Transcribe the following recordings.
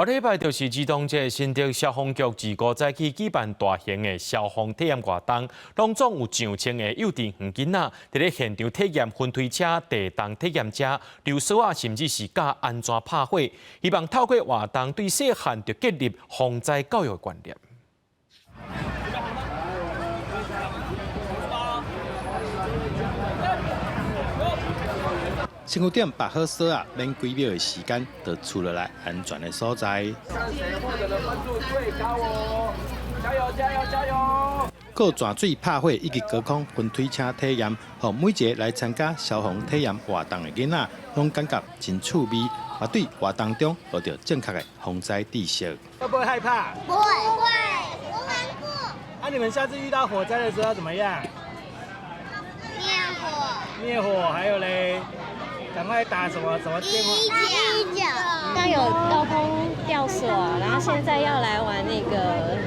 下礼拜就是儿童节，新竹消防局自5早起举办大型的消防体验活动，当中有上千个幼稚园囡仔伫咧现场体验分推车、地动体验车、溜索啊，甚至是教安怎拍火，希望透过活动对细汉就建立防灾教育的观念。 身躯点摆好锁啊，免几秒的时间就出落来安全的所在。看谁获得的分数最高哦！加油加油加油！搁泉水拍火以及高空分推车体验，让每一个来参加消防体验活动的囡仔，拢感觉真趣味，也对活动中学到正确的防灾知识。会不会害怕？不会，我玩过。你们下次遇到火灾的时候要怎么样？灭火。灭火，还有嘞，赶快打什么电话119。刚有高空吊索，然后现在要来玩那个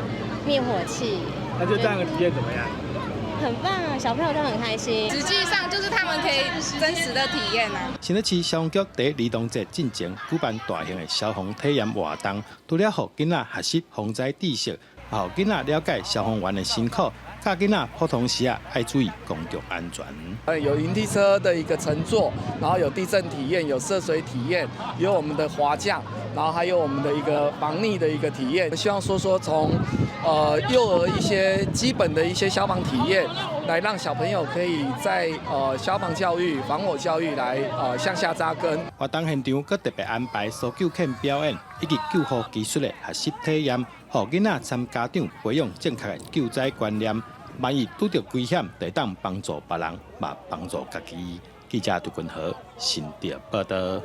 灭火器。那就这样的体验怎么样？很棒啊，小朋友都很开心。实际上就是他们可以真实的体验啊。新北市消防局伫儿童节进前举办大型的消防体验活动，除了让囡仔学习防灾知识，让囡仔了解消防员的辛苦。 教囡仔普通时啊，爱注意公共安全。有云梯车的一个乘坐，然后有地震体验，有涉水体验，有我们的滑降，然后还有我们的一个防溺的一个体验。希望说从幼儿一些基本的一些消防体验，来让小朋友可以在消防教育、防火教育来向下扎根。活动现场佮特别安排搜救犬表演以及救护技术的学习体验，让囡仔参家长培养正确的救灾观念。 万一拄到危险，就当帮助别人，嘛帮助家己。记者杜君和新竹报道。